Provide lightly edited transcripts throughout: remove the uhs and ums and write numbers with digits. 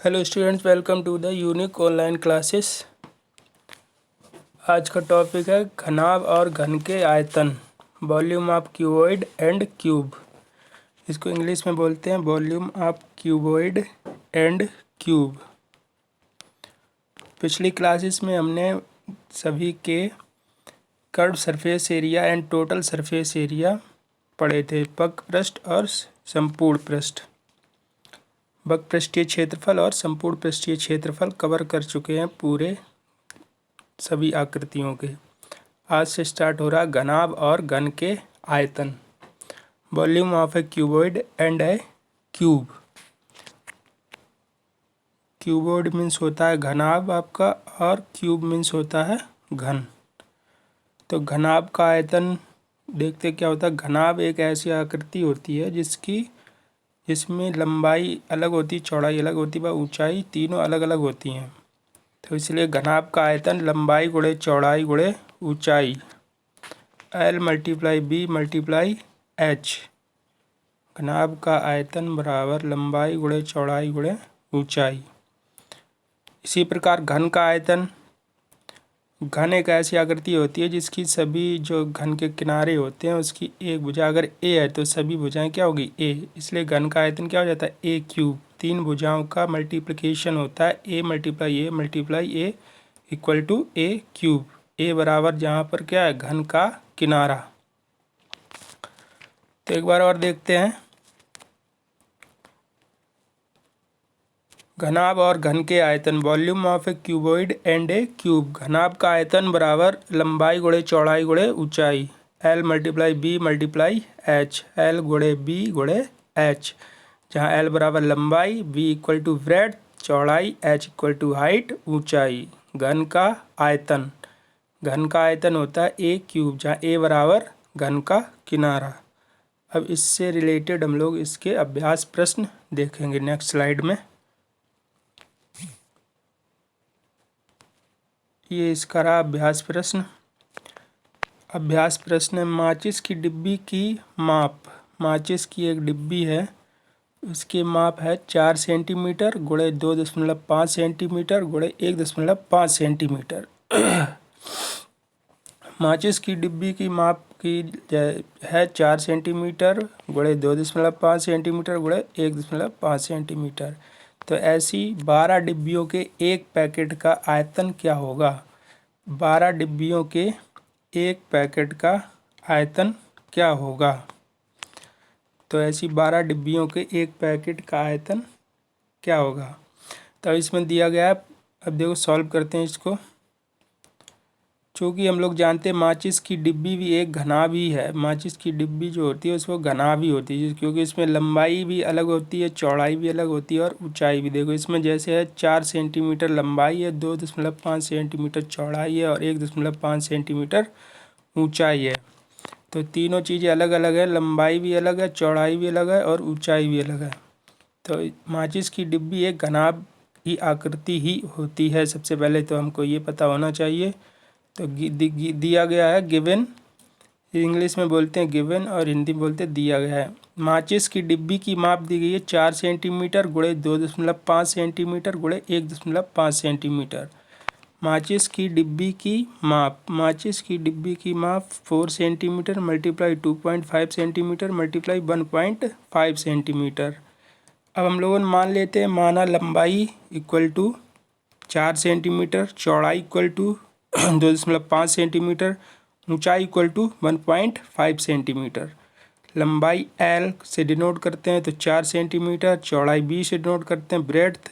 Hello students, welcome to the unique online classes. आज का topic है घनाभ और घन के आयतन, volume of cuboid and cube. इसको इंग्लिश में बोलते हैं volume of cuboid and cube. पिछली क्लासेस में हमने सभी के curve surface area and total surface area पढ़े थे, वक्र पृष्ठ और संपूर्ण पृष्ठ। वक्र पृष्ठीय क्षेत्रफल और संपूर्ण पृष्ठीय क्षेत्रफल कवर कर चुके हैं पूरे सभी आकृतियों के। आज से स्टार्ट हो रहा घनाभ और घन के आयतन, volume of a cuboid and a cube. Cuboid means होता है घनाभ आपका, और क्यूब मीन्स होता है घन। तो घनाभ का आयतन देखते क्या होता है। घनाभ एक ऐसी आकृति होती है जिसमें लंबाई अलग होती, चौड़ाई अलग होती व ऊंचाई तीनों अलग अलग होती हैं। तो इसलिए घनाभ का आयतन लंबाई गुणे चौड़ाई गुणे ऊंचाई, L × B × H। घनाभ का आयतन बराबर लंबाई गुणे चौड़ाई गुणे ऊंचाई। इसी प्रकार घन का आयतन, घन एक ऐसी आकृति होती है जिसकी सभी जो घन के किनारे होते हैं उसकी एक भुजा अगर ए है तो सभी भुजाएं क्या होगी ए। इसलिए घन का आयतन क्या हो जाता है ए क्यूब। तीन भुजाओं का मल्टीप्लिकेशन होता है ए × ए इक्वल टू ए क्यूब। ए बराबर जहाँ पर क्या है घन का किनारा। तो एक बार और देखते हैं घनाभ और घन के आयतन, volume of a cuboid and a cube. घनाभ का आयतन बराबर लंबाई गुणे चौड़ाई गुणे ऊंचाई, L × B × H। L गुणे B गुणे H, जहाँ L बराबर लंबाई, B इक्वल टू ब्रेड्थ चौड़ाई, H इक्वल टू हाइट ऊंचाई। घन का आयतन, घन का आयतन होता है ए क्यूब, जहाँ ए बराबर घन का किनारा। अब इससे रिलेटेड हम लोग इसके अभ्यास प्रश्न देखेंगे नेक्स्ट स्लाइड में। ये इसका रहा अभ्यास प्रश्न। अभ्यास प्रश्न है माचिस की डिब्बी की माप। माचिस की एक डिब्बी है, उसके माप है 4 सेंटीमीटर गुणे 2.5 सेंटीमीटर गुणे 1.5 सेंटीमीटर। माचिस की डिब्बी की माप की है 4 सेंटीमीटर गुणे 2.5 सेंटीमीटर गुणे 1.5 सेंटीमीटर। तो ऐसी 12 डिब्बियों के एक पैकेट का आयतन क्या होगा। 12 डिब्बियों के एक पैकेट का आयतन क्या होगा। तो ऐसी 12 डिब्बियों के एक पैकेट का आयतन क्या होगा। तो इसमें दिया गया है, अब देखो सॉल्व करते हैं इसको। चूँकि हम लोग जानते हैं माचिस की डिब्बी भी एक घनाभ ही है। माचिस की डिब्बी जो होती है उसको घनाभ ही होती है, क्योंकि इसमें लंबाई भी अलग होती है, चौड़ाई भी अलग होती है और ऊंचाई भी। देखो इसमें जैसे है 4 सेंटीमीटर लंबाई है, 2.5 सेंटीमीटर चौड़ाई है और 1.5 सेंटीमीटर ऊंचाई है। तो तीनों चीज़ें अलग अलग है, लंबाई भी अलग है, चौड़ाई भी अलग है और ऊंचाई भी अलग है। तो माचिस की डिब्बी एक घनाभ की आकृति ही होती है। सबसे पहले तो हमको ये पता होना चाहिए। तो दिया गया है गिवन, इंग्लिश में बोलते हैं गिवन और हिंदी में बोलते हैं दिया गया है। माचिस की डिब्बी की माप दी गई है 4 सेंटीमीटर गुणे 2.5 सेंटीमीटर गुणे 1.5 सेंटीमीटर। माचिस की डिब्बी की माप, माचिस की डिब्बी की माप 4 centimetre multiply 2.5 centimetre multiply 1.5 centimetre. अब हम लोगों ने मान लेते हैं, माना लंबाई इक्वल टू 4 सेंटीमीटर, चौड़ाई इक्वल टू 2.5 सेंटीमीटर, ऊंचाई इक्वल टू 1.5 सेंटीमीटर। लंबाई L से डिनोट करते हैं तो 4 सेंटीमीटर, चौड़ाई B से डिनोट करते हैं ब्रेड्थ,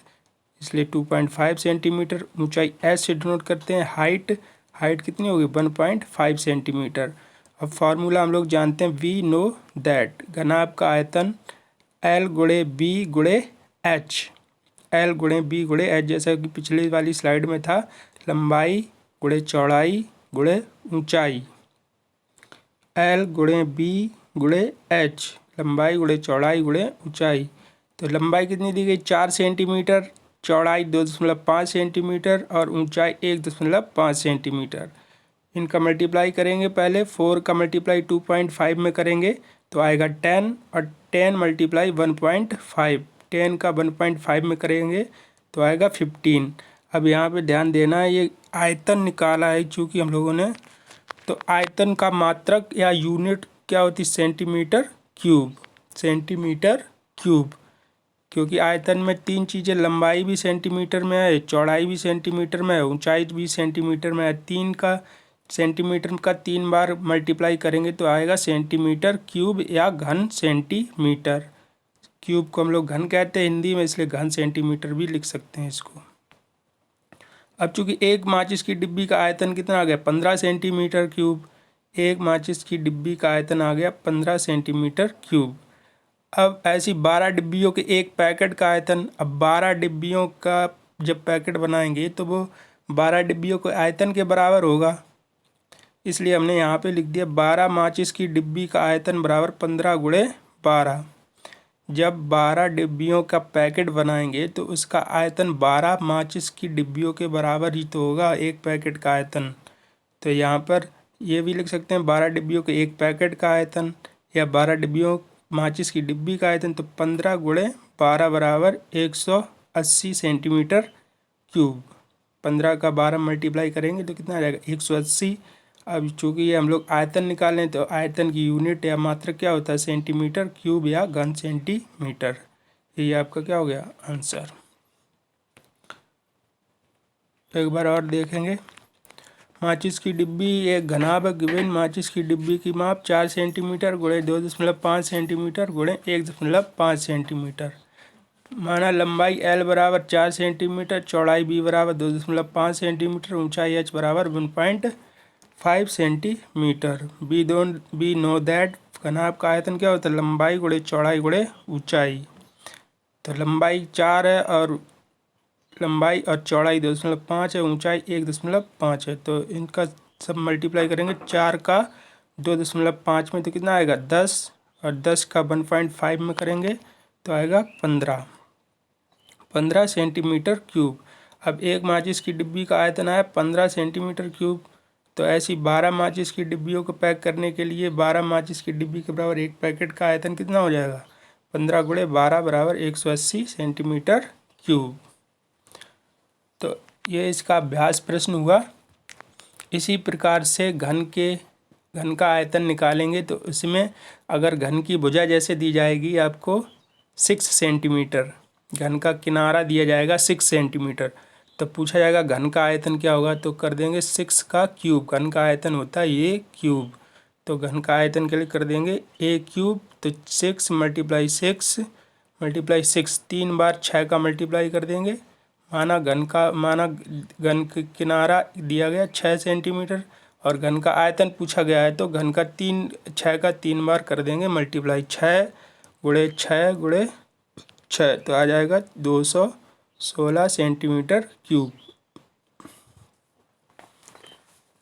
इसलिए 2.5 सेंटीमीटर, ऊंचाई H से डिनोट करते हैं हाइट, हाइट कितनी होगी 1.5 सेंटीमीटर। अब फार्मूला हम लोग जानते हैं, वी नो दैट घनाभ का आयतन L गुणे B गुणे H, L गुणे B गुणे H, जैसा कि पिछली वाली स्लाइड में था, लंबाई गुणे चौड़ाई गुणे ऊंचाई। L गुणे B गुणे H, लंबाई गुणे चौड़ाई गुणे ऊंचाई। तो लंबाई कितनी दी गई 4 सेंटीमीटर, चौड़ाई 2.5 सेंटीमीटर और ऊंचाई 1.5 सेंटीमीटर। इनका मल्टीप्लाई करेंगे, पहले 4 का मल्टीप्लाई 2.5 में करेंगे तो आएगा 10 और 10 × 1.5, 10 का 1.5 में करेंगे तो आएगा 15। अब यहाँ पे ध्यान देना है, ये आयतन निकाला है चूँकि हम लोगों ने, तो आयतन का मात्रक या यूनिट क्या होती है, सेंटीमीटर क्यूब। सेंटीमीटर क्यूब, क्योंकि आयतन में तीन चीज़ें, लंबाई भी सेंटीमीटर में है, चौड़ाई भी सेंटीमीटर में है, ऊंचाई भी सेंटीमीटर में है। तीन का सेंटीमीटर का 3 बार मल्टीप्लाई करेंगे तो आएगा सेंटीमीटर क्यूब या घन सेंटीमीटर। क्यूब को हम लोग घन कहते हैं हिंदी में, इसलिए घन सेंटीमीटर भी लिख सकते हैं इसको। अब चूंकि एक माचिस की डिब्बी का आयतन कितना आ गया, 15 सेंटीमीटर क्यूब। एक माचिस की डिब्बी का आयतन आ गया 15 सेंटीमीटर क्यूब। अब ऐसी 12 डिब्बियों के एक पैकेट का आयतन, अब 12 डिब्बियों का जब पैकेट बनाएंगे तो वो 12 डिब्बियों के आयतन के बराबर होगा, इसलिए हमने यहाँ पे लिख दिया 12 माचिस की डिब्बी का आयतन बराबर 15 गुणे 12। जब 12 डिब्बियों का पैकेट बनाएंगे तो उसका आयतन 12 माचिस की डिब्बियों के बराबर ही तो होगा, एक पैकेट का आयतन। तो यहाँ पर ये भी लिख सकते हैं 12 डिब्बियों के एक पैकेट का आयतन या 12 डिब्बियों माचिस की डिब्बी का आयतन, तो 15 गुणे 12 बराबर 180 सेंटीमीटर क्यूब। 15 का 12 मल्टीप्लाई करेंगे तो कितना आ जाएगा, 180। अब चूँकि ये हम लोग आयतन निकालें तो आयतन की यूनिट या मात्रक क्या होता है, सेंटीमीटर क्यूब या घन सेंटीमीटर। ये आपका क्या हो गया आंसर। एक बार और देखेंगे, माचिस की डिब्बी एक घनाभ गिवन माचिस की डिब्बी की माप 4 सेंटीमीटर गुणे 2.5 सेंटीमीटर गुणे 1.5 सेंटीमीटर। माना लंबाई L बराबर 4 सेंटीमीटर, चौड़ाई B बराबर 2.5 सेंटीमीटर, ऊंचाई H बराबर 1.5 सेंटीमीटर। बी नो दैट घनाभ का आयतन क्या होता है, लंबाई गुणे चौड़ाई गुणे ऊंचाई। तो लंबाई 4 है और लंबाई और चौड़ाई 2.5 है, ऊंचाई 1.5 है, तो इनका सब मल्टीप्लाई करेंगे। 4 का 2.5 में तो कितना आएगा 10, और 10 का 1.5 में करेंगे तो आएगा 15 सेंटीमीटर क्यूब। अब एक माचिस की डिब्बी का आयतन आया 15 सेंटीमीटर क्यूब, तो ऐसी 12 माचिस की डिब्बियों को पैक करने के लिए 12 माचिस की डिब्बी के बराबर एक पैकेट का आयतन कितना हो जाएगा, 15 गुणे 12 बराबर 180 सेंटीमीटर क्यूब। तो ये इसका अभ्यास प्रश्न हुआ। इसी प्रकार से घन का आयतन निकालेंगे तो इसमें अगर घन की भुजा जैसे दी जाएगी आपको 6 सेंटीमीटर, घन का किनारा दिया जाएगा 6 सेंटीमीटर, तो पूछा जाएगा घन का आयतन क्या होगा, तो कर देंगे 6 का क्यूब। घन का आयतन होता है ये क्यूब, तो घन का आयतन के लिए कर देंगे a क्यूब, तो 6 मल्टीप्लाई 6 मल्टीप्लाई 6, 3 बार 6 का मल्टीप्लाई कर देंगे। माना घन का किनारा दिया गया 6 सेंटीमीटर और घन का आयतन पूछा गया है, तो घन का 6 का 3 बार कर देंगे मल्टीप्लाई, 6 गुणे 6 गुणे 6, तो आ जाएगा 216 सेंटीमीटर क्यूब।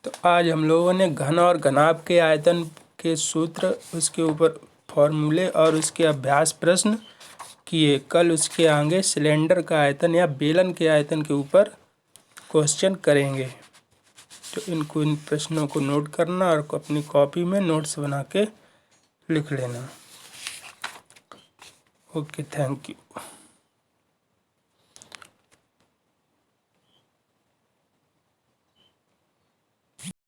तो आज हम लोगों ने घन और घनाभ के आयतन के सूत्र, उसके ऊपर फॉर्मूले और उसके अभ्यास प्रश्न किए। कल उसके आगे सिलेंडर का आयतन या बेलन के आयतन के ऊपर क्वेश्चन करेंगे। तो इन प्रश्नों को नोट करना और अपनी कॉपी में नोट्स बना के लिख लेना। Okay, thank you.